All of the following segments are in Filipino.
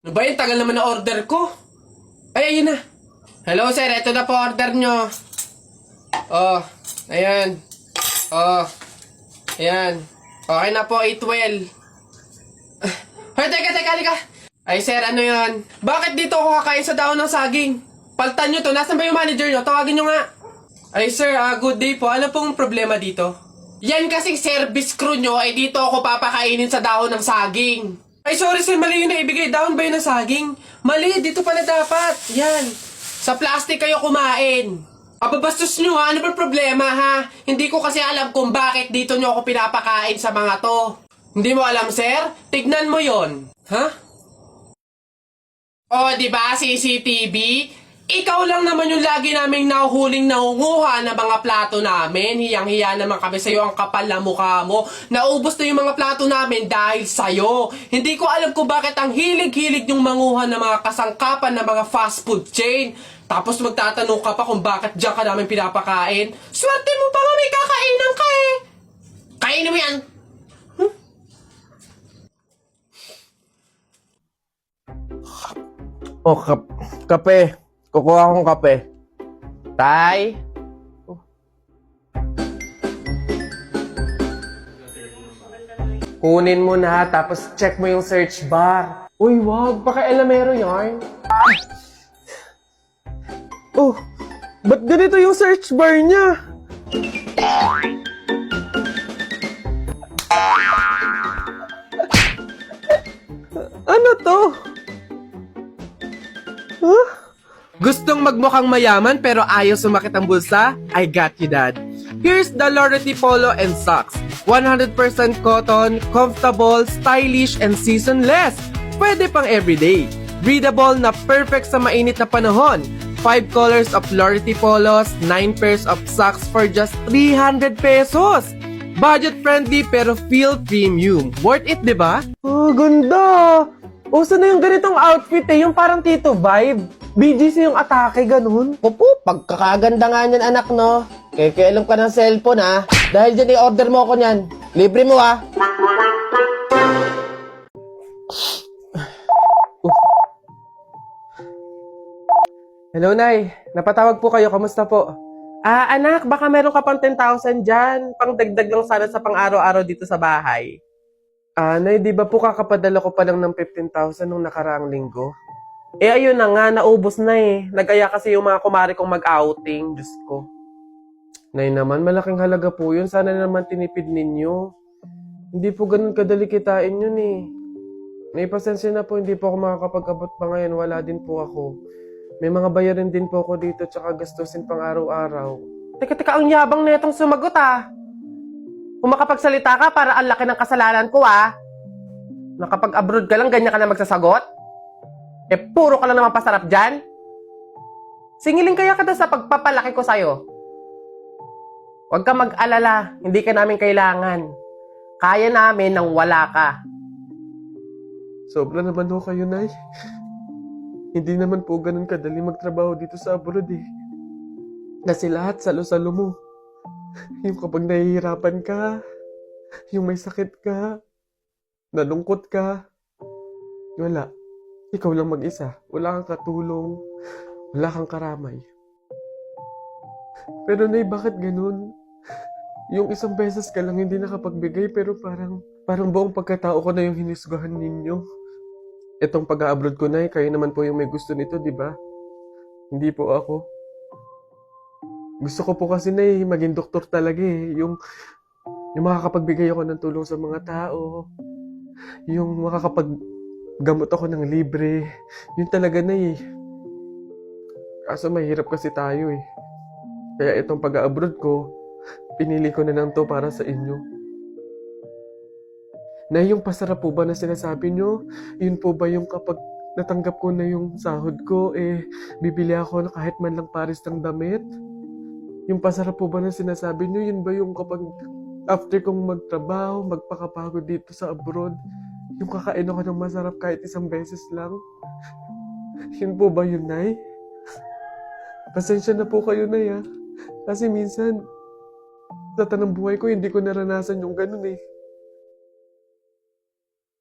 Ano ba yun? Tagal naman na order ko. Ay, ayun na. Hello, sir. Ito na po order nyo. Oh, ayan. Oh, ayan. Okay na po, 812. Hoy, teka, halika. Ay, sir, ano yan? Bakit dito ako kakain sa daon ng saging? Paltan nyo to. Nasaan ba yung manager nyo? Tawagin nyo nga. Ay, sir, good day po. Ano pong problema dito? Yan kasing service crew nyo, ay dito ako papakainin sa dahon ng saging. Ay, sorry sir, mali yung naibigay. Dahon ba yun ng saging? Mali, dito pala dapat. Yan. Sa plastic kayo kumain. Ababastos nyo ha, ano ba problema ha? Hindi ko kasi alam kung bakit dito nyo ako pinapakain sa mga to. Hindi mo alam sir? Tignan mo yon. Ha? O, di ba CCTV? Ikaw lang naman yung lagi naming nahuhuling nangunguha ng mga plato namin. Hiyang-hiya naman kami sa'yo, ang kapal na mukha mo. Naubos na yung mga plato namin dahil sa'yo. Hindi ko alam kung bakit ang hilig-hilig yung manguha ng mga kasangkapan ng mga fast food chain. Tapos magtatanong ka pa kung bakit diyan ka namin pinapakain. Swerte mo pa nga may kakainan ka eh. Kainin mo yan. Oh, kape. Kukuha akong kape. Tay? Kunin mo na, tapos check mo yung search bar. Uy, wag. Baka elamero yarn. Oh, ba't ganito yung search bar niya? Ano to? Huh? Gustong magmukhang mayaman pero ayaw sumakit ang bulsa? I got you, Dad. Here's the Lorety Polo and Socks. 100% cotton, comfortable, stylish, and seasonless. Pwede pang everyday. Breathable na perfect sa mainit na panahon. 5 colors of Lorety Polos, 9 pairs of socks for just 300 pesos. Budget friendly pero feel premium. Worth it, di ba? Oh, ganda! Uso na yung ganitong outfit eh, yung parang Tito vibe. BGC yung atake, ganun. Opo, pagkakaganda nga niyan anak no. Kikialam ka ng cellphone ha. Dahil dyan i-order mo ako niyan. Libre mo ha. Hello, Nay. Napatawag po kayo. Kamusta po? Anak, baka meron ka pang 10,000 dyan. Pangdagdag lang sana sa pang-araw-araw dito sa bahay. Nay, di ba po kakapadala ko pa lang ng 15,000 nung nakaraang linggo? Ayun na nga, naubos na eh. Nag-aya kasi yung mga kumari kong mag-outing. Diyos ko. Nay naman, malaking halaga po yun. Sana naman tinipid ninyo. Hindi po ganun kadali kitain yun eh. May pasensya na po, hindi po ako makakapag-abot pa ngayon. Wala din po ako. May mga bayarin din po ako dito tsaka gastusin pang araw-araw. Teka, ang yabang na itong sumagot ah. Kung makapagsalita ka, para ang laki ng kasalanan ko ah. Nakapag-abroad ka lang, ganyan ka na magsasagot? Puro ka lang naman pasarap dyan? Singilin kaya ka sa pagpapalaki ko sa'yo. Huwag ka mag-alala, hindi ka namin kailangan. Kaya namin nang wala ka. Sobra naman ho kayo, Nay. Hindi naman po ganun kadali magtrabaho dito sa abroad eh. Kasi lahat salo-salo mo. Yung kapag nahihirapan ka, yung may sakit ka, nalungkot ka, wala. Ikaw lang mag-isa. Wala kang katulong, wala kang karamay. Pero Nay, bakit ganun? Yung isang beses ka lang hindi nakapagbigay pero parang buong pagkatao ko na yung hinisgahan ninyo. Itong pag-a-abroad ko, Nay, kayo naman po yung may gusto nito, di ba? Hindi po ako. Gusto ko po kasi, Nay, maging doktor talaga eh. Yung makakapagbigay ako ng tulong sa mga tao. Yung makakapaggamot ako ng libre. Yun talaga, Nay. Kaso mahirap kasi tayo eh. Kaya itong pag-a-abroad ko, pinili ko na lang to para sa inyo. Na yung pasarap po ba na sinasabi nyo? Yun po ba yung kapag natanggap ko na yung sahod ko, bibili ako na kahit man lang pares ng damit? Yung pasarap po ba na sinasabi nyo? Yun ba yung kapag after kong magtrabaho, magpakapagod dito sa abroad, yung kakain ako ng masarap kahit isang beses lang? Yun po ba yun, Nay? Pasensya na po kayo, Nay, ha? Kasi minsan, sa tanang buhay ko, hindi ko naranasan yung ganun eh.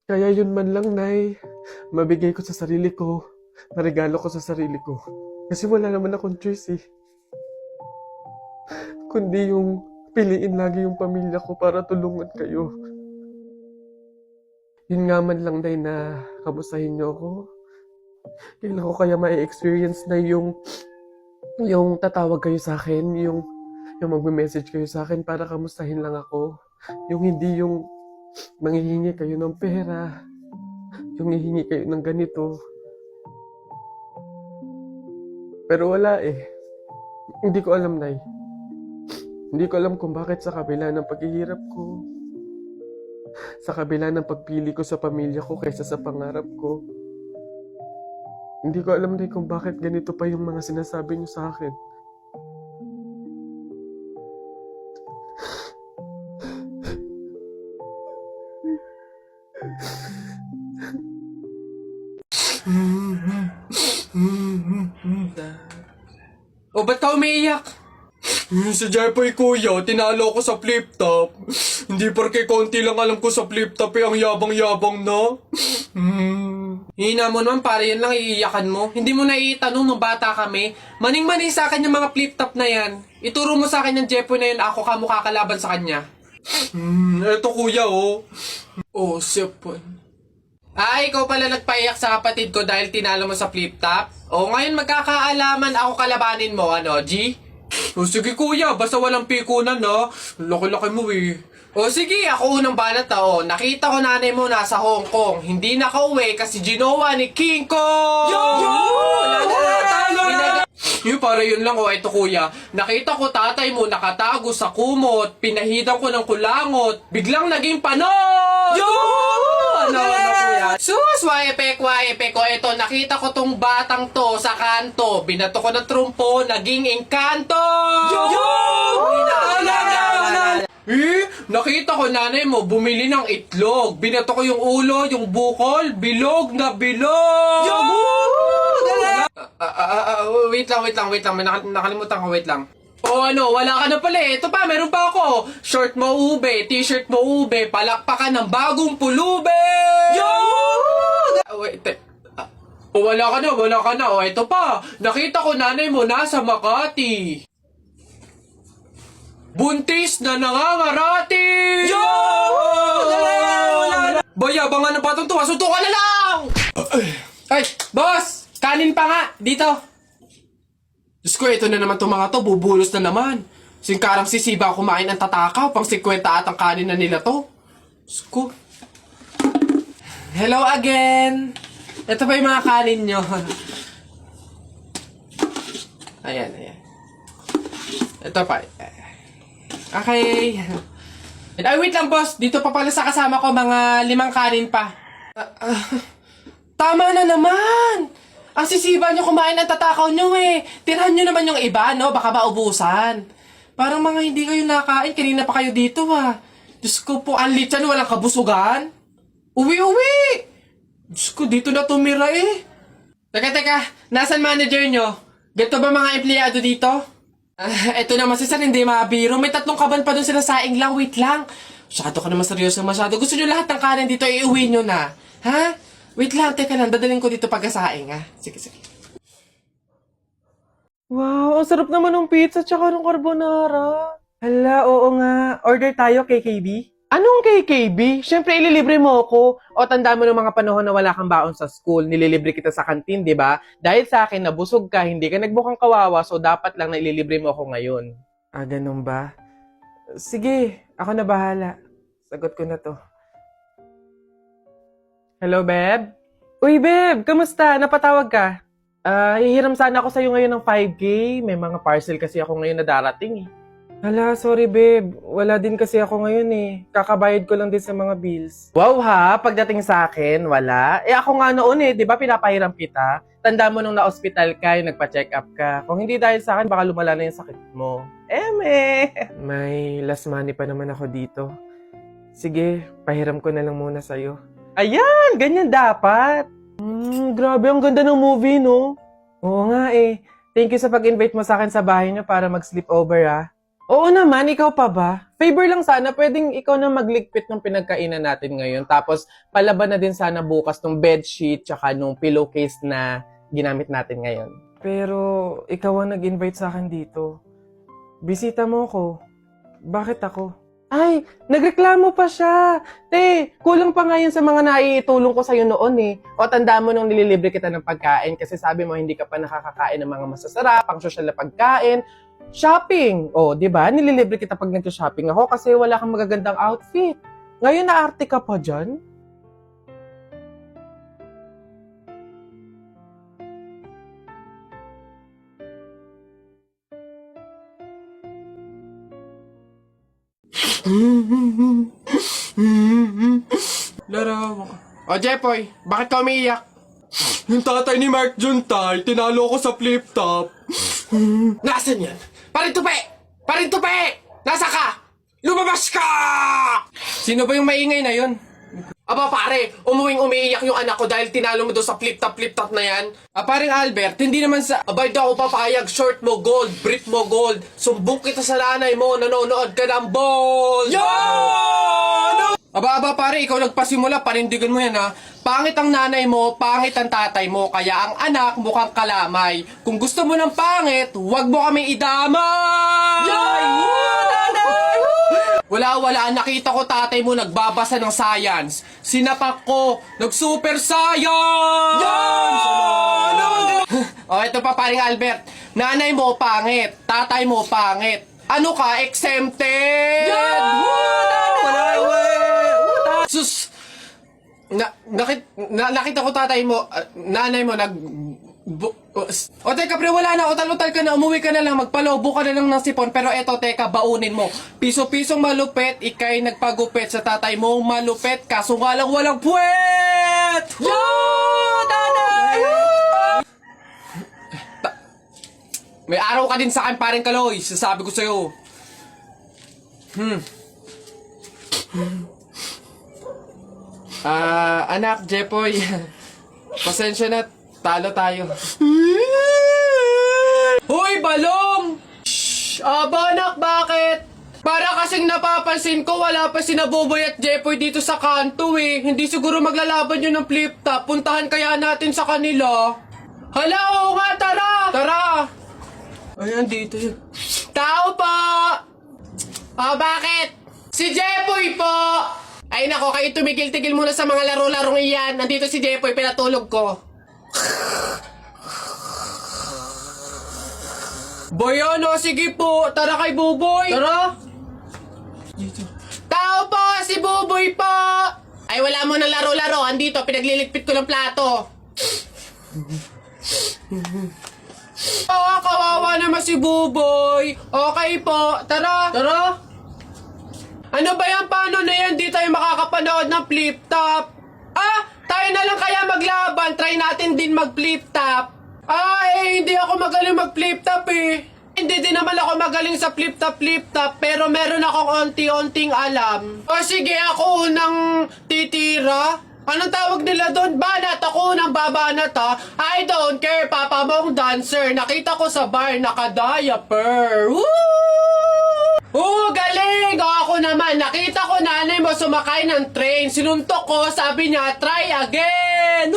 Kaya yun man lang, Nay. Mabigay ko sa sarili ko. Naregalo ko sa sarili ko. Kasi wala naman akong choice eh. Kundi yung piliin lagi yung pamilya ko para tulungan kayo. Yun nga man lang, Nay, na kamustahin niyo ako. Kailan ko kaya ma-experience na yung tatawag kayo sa akin, yung magme-message kayo sa akin para kamustahin lang ako. Yung hindi yung manghihingi kayo ng pera, yung hihingi kayo ng ganito. Pero wala eh. Hindi ko alam, Nay. Hindi ko alam kung bakit sa kabila ng paghihirap ko, sa kabila ng pagpili ko sa pamilya ko kaysa sa pangarap ko, hindi ko alam, Nay, kung bakit ganito pa yung mga sinasabi niyo sa akin. O, ba't ka umiiyak? Sa Jepoy, kuya, tinalo ko sa flip top. Hindi porke konti lang alam ko sa flip top eh, ang yabang-yabang na. Hina mo naman, para yan lang iiyakan mo. Hindi mo naiitanong nung bata kami. Maning-maning sa akin yung mga flip top na yan. Ituro mo sa akin yung Jepoy na yun, ako ka mukha kalaban sa kanya. Eto kuya, oh. Oh, sipon. Ikaw pala nagpaiyak sa kapatid ko dahil tinalo mo sa flip top? O, ngayon magkakaalaman ako kalabanin mo, ano, G? O, sige kuya, basta walang pikunan, no? Laki-laki mo, eh. O, sige, ako unang banat na, o. Nakita ko nanay mo nasa Hong Kong. Hindi nakauwi kasi ginawa ni King Kong! Yo! Yung para yun lang, o. Ito kuya, nakita ko tatay mo nakatago sa kumot. Pinahidan ko ng kulangot. Biglang naging panot! Yo! Ano, kuya? Sus, waepek. O, ito, nakita ko tong batang to sa kanto. Binato ko ng trumpo, naging engkanto! Yo! Nakita ko nanay mo bumili ng itlog. Binato ko yung ulo, yung bukol, bilog na bilog! Yo! Wait lang. May nakalimutan ko, wait lang. O ano, wala ka na pala eh. Ito pa, meron pa ako. Short mo ube, t-shirt mo ube, palakpakan ng bagong pulube! Yo! Wait, wala ka na. O, ito pa. Nakita ko nanay mo nasa Makati. Buntis na nangangarati! Yo! Bayabangan ng patong tuwa, suntok ka na lang! Ay, boss! Kanin pa nga, dito. Diyos ko, ito na naman itong mga to, bubulos na naman. Singkarang sisiba kumain ang tatakaw, pang 50 at ang kanin na nila to. Diyos ko. Hello again! Ito pa yung mga kanin nyo. Ayan. Ito pa. Okay. Ay, wait lang, boss. Dito pa pala sa kasama ko, mga 5 kanin pa. Tama na naman! Ang sisiba nyo kumain ng tatakaw nyo eh. Tirahan nyo naman yung iba, no? Baka maubusan. Parang mga hindi kayo nakain. Kanina pa kayo dito, ha? Diyos ko po, ang litsan, walang kabusugan. Uwi! Diyos ko, dito na tumira eh. Teka. Nasaan manager nyo? Ganito ba mga empleyado dito? Eto naman si Sir, hindi mabiro. May 3 kaban pa dun sila saing lang. Wait lang. Masyado ka naman seryoso masyado. Gusto nyo lahat ng kanin dito, iuwi nyo na. Ha? Wait lang, teka lang. Dadalhin ko dito pagkasaing, ha? Sige. Wow, ang sarap naman ng pizza tsaka ng carbonara. Hala, oo nga. Order tayo, KKB? Anong KKB? Siyempre, ililibre mo ako. O tanda mo ng mga panahon na wala kang baon sa school. Nililibre kita sa kantin, di ba? Dahil sa akin, nabusog ka, hindi ka nagbukang kawawa, so dapat lang na ililibre mo ako ngayon. Ganun ba? Sige, ako na bahala. Sagot ko na to. Hello, Beb? Uy, Beb! Kamusta? Napatawag ka? Hihiram sana ako sa'yo ngayon ng 5K. May mga parcel kasi ako ngayon na darating eh. Hala, sorry, Beb. Wala din kasi ako ngayon eh. Kakabayad ko lang din sa mga bills. Wow ha, pagdating sa akin, wala. Ako nga noon eh, di ba pinapahiram kita? Tanda mo nung na-hospital ka, yung nagpa-check up ka. Kung hindi dahil sa akin, baka lumala na yung sakit mo. May last money pa naman ako dito. Sige, pahiram ko na lang muna sa'yo. Ayan! Ganyan dapat! Grabe, ang ganda ng movie, no? Oo nga eh. Thank you sa pag-invite mo sa akin sa bahay niyo para mag-sleepover, ha? Oo naman, ikaw pa ba? Favor lang sana, pwedeng ikaw na magligpit ng pinagkainan natin ngayon. Tapos, palaban na din sana bukas ng bedsheet tsaka nung pillowcase na ginamit natin ngayon. Pero, ikaw ang nag-invite sa akin dito. Bisita mo ko. Bakit ako? Ay, nagreklamo pa siya. Te, kulang pa nga yun sa mga naiitulong ko sa'yo noon eh. O tanda mo nung nililibre kita ng pagkain kasi sabi mo hindi ka pa nakakakain ng mga masasarap, pang social na pagkain. Shopping! O, di ba? Nililibre kita pag nag-shopping ako kasi wala kang magagandang outfit. Ngayon naarte ka pa dyan? Larawan ka. O, Jepoy, bakit ka umiiyak? Yung tatay ni Mark Juntay, tinalo ko sa flip-top. Nasaan yan? Parintupi! Parintupi! Nasa ka? Lumabas ka! Sino ba yung maingay na yun? Aba pare, umuwing umiiyak yung anak ko dahil tinalo mo daw sa flip-top na yan. Paring Albert, hindi naman sa abay daw ako papayag, short mo gold, brief mo gold, sumbong kita sa nanay mo, nanonood ka ng balls! Yan! Aba pare, ikaw nagpasimula, panindigan mo yan ha. Pangit ang nanay mo, pangit ang tatay mo, kaya ang anak mukhang kalamay. Kung gusto mo ng pangit, huwag mo kami idamay! Wala, nakita ko tatay mo nagbabasa ng science. Sinapak ko, nag-super science! O, ito pa paring Albert. Nanay mo pangit, tatay mo pangit. Ano ka, exempted? Sus! Nakita ko tatay mo, nanay mo o teka pre, wala na, utal-utal ka na, umuwi ka na lang, magpalobo ka na lang ng sipon, pero eto teka, baunin mo. Piso-pisong malupet, ikay nagpagupit sa tatay mo, malupet, kaso nga lang walang puwet! May araw ka din sa akin, paring Kaloy, sasabi ko sa'yo. Anak, Jepoy, pasensya na, talo tayo. Hoy, Balong! Shhh! Aba, anak, bakit? Para kasing napapansin ko, wala pa si Naboboy at Jepoy dito sa kanto eh. Hindi siguro maglalaban yun ng flip-top. Puntahan kaya natin sa kanila. Hala, oo nga, tara! Tara! Ayan, dito yun. Tao po! Bakit? Si Jepoy po! Ay nako, kayo tumigil-tigil muna sa mga laro-larong iyan. Nandito si Jepoy, pinatulog ko. Boyono, sige po. Tara kay Buboy. Tara. Tao po, si Buboy po. Ay wala mo na laro-laro. Andito, pinagliligpit ko ng plato. Kawawa naman si Buboy. Okay po, tara. Tara. Ano ba yan? Paano na yan? Di tayo makakapanood ng flip-top. Tayo na lang kaya maglaban. Try natin din mag-flip-top. Hindi ako magaling mag-flip-top eh. Hindi din naman ako magaling sa flip-top. Pero meron akong onti-onting alam. Sige, ako unang titira. Anong tawag nila doon? Banat. Ako unang babanat ha. I don't care, papa mong dancer. Nakita ko sa bar, naka-diaper. Woo! Galing! Ako naman, nakita ko nanay mo sumakay ng train. Sinuntok ko, sabi niya, try again!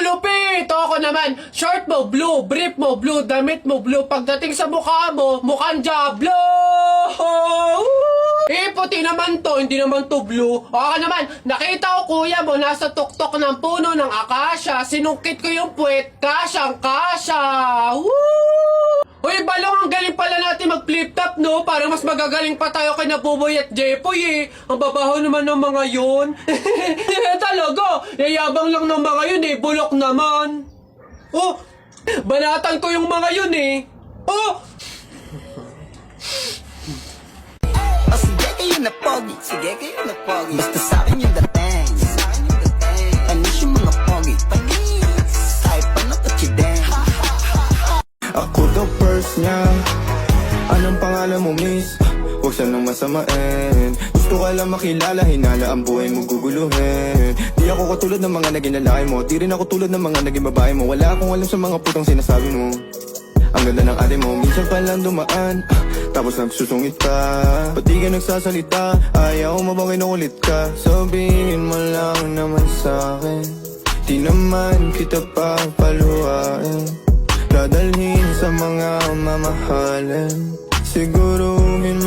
Lupit! Ako naman, short mo blue, brief mo blue, damit mo blue. Pagdating sa mukha mo, mukhang Diablo! Puti naman to, hindi naman to blue. Ako naman, nakita ko kuya mo nasa tuktok ng puno ng akasya. Sinungkit ko yung puwet, kasyang-kasya! Uy, Balong, ang galing pala natin mag-flip-top, no? Parang mas magagaling pa tayo kay Naboboy at Jepoy, eh. Ang babaho naman ng mga yun. Talaga, yayabang lang ng mga yun, eh. Bulok naman. Banatan ko yung mga yun, eh. Sige kayo na pogi, sige kayo na pogi. Basta sa'kin yung dating. Anis yung mga pogi, panis. Kahit pa nakachideng. Ako daw first niya. Anong pangalan mo, miss? Huwag sanang masamain. Gusto ka lang makilala, hinala ang buhay mo guguluhin. Di ako katulad ng mga naging lalaki mo. Di rin ako tulad ng mga naging babae mo. Wala akong alam sa mga putang sinasabi mo. Ang ganda ng ate mo, minsan pa lang dumaan tapos nagsusungit ka. Ba't di ka nagsasalita? Ayaw mo bang kinukulit ka? Sabihin mo lang naman sa'kin, di naman kita papaluhain, dadalhin sa mga mamahalin. Siguruhin